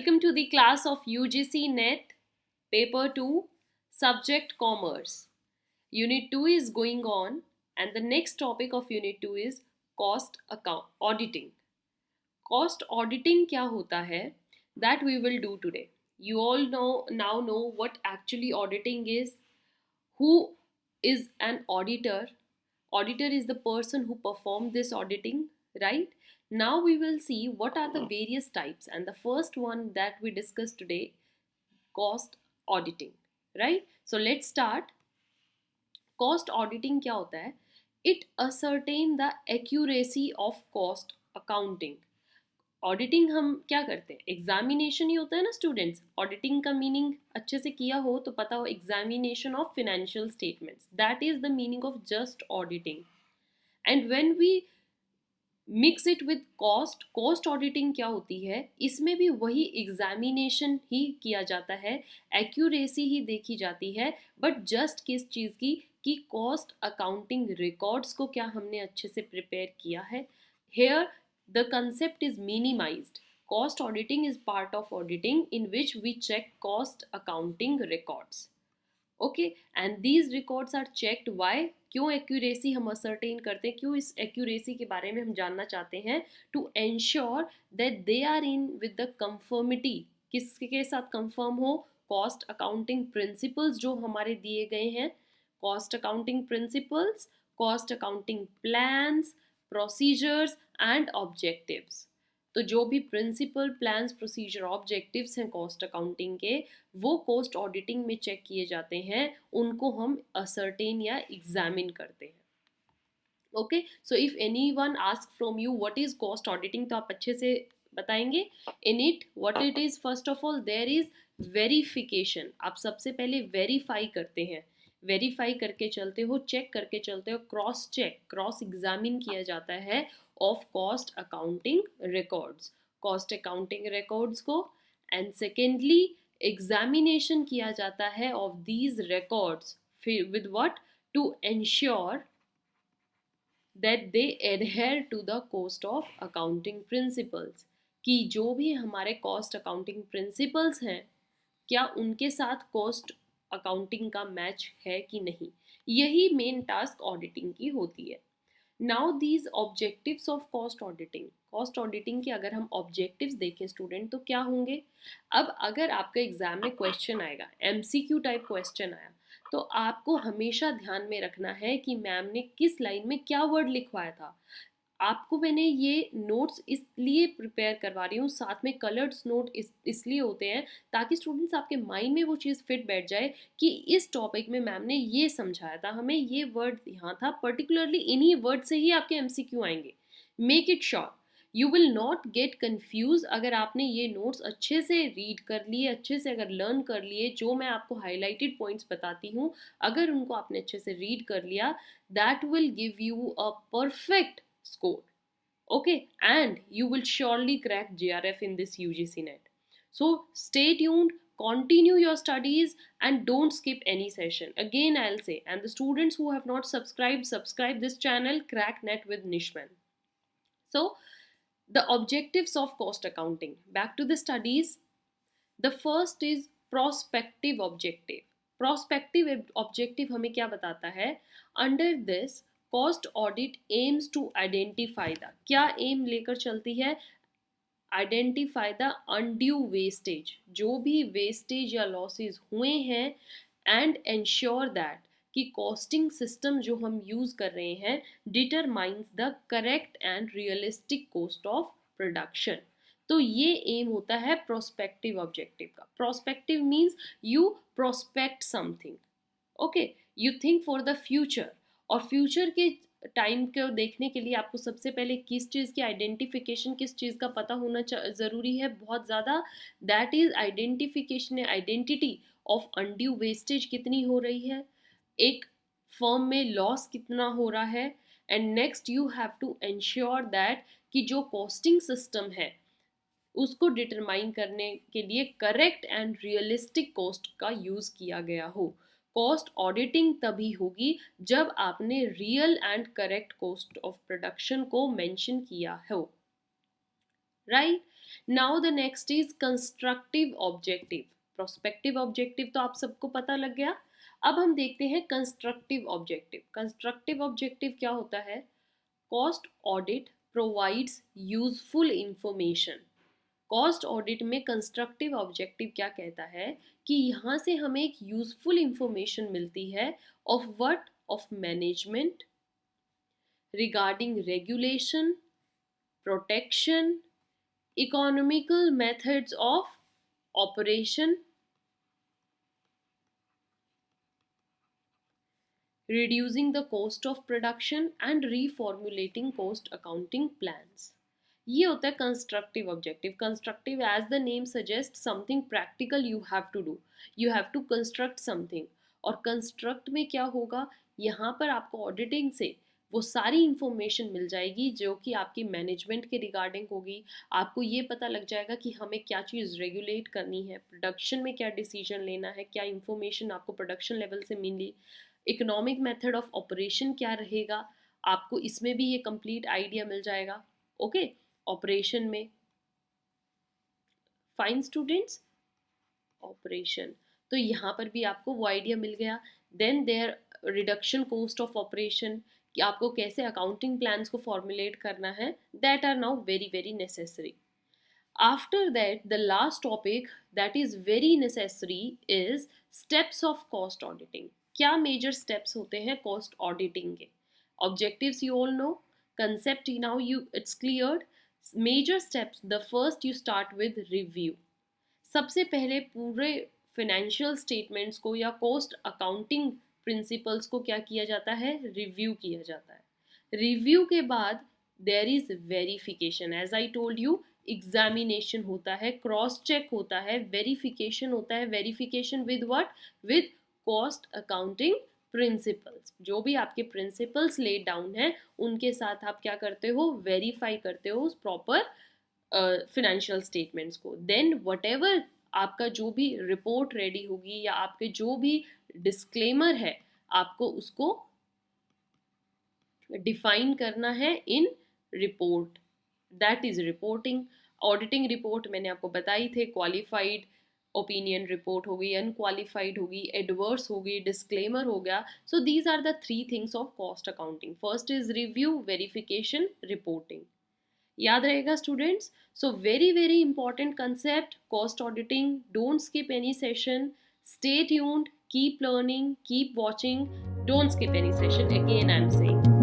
Welcome to the class of UGC NET Paper 2 Subject Commerce. Unit 2 is going on and the next topic of Unit 2 is Cost Account Auditing. Cost auditing क्या होता है? That we will do today. You all know what actually auditing is. Who is an auditor? Auditor is the person who performed this auditing, right? Now we will see what are the various types, and the first one that we discussed today, cost auditing, right? So let's start. Cost auditing क्या होता है? It ascertain the accuracy of cost accounting. Auditing हम क्या करते हैं? Examination ही होता है ना स्टूडेंट्स. ऑडिटिंग का मीनिंग अच्छे से किया हो तो पता हो, examination of financial statements, that is the meaning of just auditing. And when we mix it with cost auditing क्या होती है? इसमें भी वही एग्जामिनेशन ही किया जाता है, एक्यूरेसी ही देखी जाती है, बट जस्ट किस चीज़ की कि कॉस्ट अकाउंटिंग रिकॉर्ड्स को क्या हमने अच्छे से प्रिपेयर किया है. Here the concept is minimized. Cost auditing is part of auditing in which we check cost accounting records. Okay, and these records are checked. Why? क्यों accuracy हम ascertain करते हैं, क्यों इस accuracy के बारे में हम जानना चाहते हैं? To ensure that they are in with the conformity. किसके साथ conform हो? Cost accounting principles जो हमारे दिए गए हैं, cost accounting principles, cost accounting plans, procedures and objectives. तो जो भी प्रिंसिपल, प्लान्स, प्रोसीजर, ऑब्जेक्टिव्स हैं कॉस्ट अकाउंटिंग के, वो कॉस्ट ऑडिटिंग में चेक किए जाते हैं, उनको हम असर्टेन या एग्जामिन करते हैं. Okay, so if anyone ask from you what is cost auditing, तो आप अच्छे से बताएंगे. In it what it is, first of all there is verification. आप सबसे पहले वेरीफाई करते हैं, वेरीफाई करके चलते हो, चेक करके चलते हो, क्रॉस चेक, क्रॉस एग्जामिन किया जाता है of cost accounting records, cost accounting records को. एंड सेकेंडली एग्जामिनेशन किया जाता है of these records with what? To ensure that they adhere to the cost of accounting principles, कि जो भी हमारे कॉस्ट अकाउंटिंग प्रिंसिपल्स हैं क्या उनके साथ कॉस्ट अकाउंटिंग का मैच है कि नहीं. यही मेन टास्क ऑडिटिंग की होती है. Now these objectives of cost auditing, cost auditing के अगर हम ऑब्जेक्टिव्स देखें स्टूडेंट तो क्या होंगे? अब अगर आपका एग्जाम में क्वेश्चन आएगा, एमसीक्यू टाइप क्वेश्चन आया, तो आपको हमेशा ध्यान में रखना है कि मैम ने किस लाइन में क्या वर्ड लिखवाया था. आपको मैंने ये नोट्स इसलिए प्रिपेयर करवा रही हूँ, साथ में कलर्ड्स नोट इसलिए होते हैं ताकि स्टूडेंट्स आपके माइंड में वो चीज़ फिट बैठ जाए कि इस टॉपिक में मैम ने ये समझाया था, हमें ये वर्ड यहाँ था, पर्टिकुलरली इन्हीं वर्ड से ही आपके एमसीक्यू आएंगे. Make it sure, you will not get confuse. अगर आपने ये नोट्स अच्छे से रीड कर लिए, अच्छे से अगर लर्न कर लिए, जो मैं आपको हाईलाइटेड पॉइंट्स बताती हूँ, अगर उनको आपने अच्छे से रीड कर लिया, that will give you a perfect score. Okay, and you will surely crack JRF in this UGC NET. So stay tuned, continue your studies and don't skip any session. Again I'll say, and the students who have not subscribed, subscribe this channel, Crack NET with Nishman. So the objectives of cost accounting, back to the studies. The first is prospective objective. Prospective objective हमें क्या बताता है? Under this cost audit aims to identify the, क्या aim लेकर चलती है? Identify the undue wastage, जो भी वेस्टेज या लॉसेज हुए हैं, एंड एंश्योर दैट कि कॉस्टिंग सिस्टम जो हम यूज कर रहे हैं determines the correct and realistic cost of production. तो ये एम होता है प्रोस्पेक्टिव ऑब्जेक्टिव का. Prospective means you prospect something. Okay, you think for the future, और फ्यूचर के टाइम को देखने के लिए आपको सबसे पहले किस चीज़ की आइडेंटिफिकेशन, किस चीज़ का पता होना ज़रूरी है बहुत ज़्यादा. That is identification, identity of undue wastage कितनी हो रही है, एक फर्म में लॉस कितना हो रहा है. And next you have to ensure that कि जो कॉस्टिंग सिस्टम है उसको डिटरमाइन करने के लिए करेक्ट एंड रियलिस्टिक कॉस्ट का यूज़ किया गया हो. कॉस्ट ऑडिटिंग तभी होगी जब आपने real and correct cost of production को मेंशन किया हो. Right. Now the next is constructive objective. Prospective objective तो आप सबको पता लग गया. अब हम देखते हैं कंस्ट्रक्टिव ऑब्जेक्टिव. कंस्ट्रक्टिव ऑब्जेक्टिव क्या होता है? Cost audit provides useful information. Cost audit में कंस्ट्रक्टिव ऑब्जेक्टिव क्या कहता है कि यहाँ से हमें एक यूजफुल इंफॉर्मेशन मिलती है. Of what? Of management, regarding regulation, protection, economical methods of operation, reducing the cost of production and reformulating cost accounting plans. ये होता है constructive objective. Constructive as the name suggest something practical you have to do. You have to construct something. और construct में क्या होगा? यहाँ पर आपको ऑडिटिंग से वो सारी इंफॉर्मेशन मिल जाएगी जो कि आपकी मैनेजमेंट के रिगार्डिंग होगी. आपको ये पता लग जाएगा कि हमें क्या चीज़ रेगुलेट करनी है, प्रोडक्शन में क्या डिसीजन लेना है, क्या इंफॉर्मेशन आपको प्रोडक्शन लेवल से मिली, इकोनॉमिक मेथड ऑफ ऑपरेशन क्या रहेगा, आपको इसमें भी ये कंप्लीट आइडिया मिल जाएगा. ओके, ऑपरेशन में. फाइन स्टूडेंट्स, ऑपरेशन तो यहाँ पर भी आपको वो आइडिया मिल गया. Then there reduction cost of operation, कि आपको कैसे अकाउंटिंग प्लान्स को फॉर्मुलेट करना है, that are now very very necessary. After that the last topic that is very necessary is steps of cost auditing. क्या मेजर स्टेप्स होते हैं cost auditing के? Objectives you all know, concept now you it's cleared. Major steps, the first you start with review. सबसे पहले पूरे financial statements को या cost accounting principles को क्या किया जाता है? रिव्यू किया जाता है. रिव्यू के बाद there is verification. As I told you, examination होता है, क्रॉस चेक होता है, वेरिफिकेशन होता है. Verification with what? With cost accounting principles. जो भी आपके प्रिंसिपल्स लेड डाउन है उनके साथ आप क्या करते हो? वेरीफाई करते हो उस प्रॉपर फिनेंशियल स्टेटमेंट्स को. देन वट एवर आपका जो भी रिपोर्ट रेडी होगी या आपके जो भी डिस्क्लेमर है, आपको उसको डिफाइन करना है in report. That is reporting. Auditing report मैंने आपको बताई थे, क्वालिफाइड ओपिनियन रिपोर्ट होगी, अनक्वालिफाइड होगी, एडवर्स होगी, डिस्क्लेमर हो गया. So these are the three things of cost accounting. First is review, verification, reporting. याद रहेगा students. So very very important concept cost auditing. Don't skip any session. Stay tuned, keep learning, keep watching, don't skip any session. Again I'm saying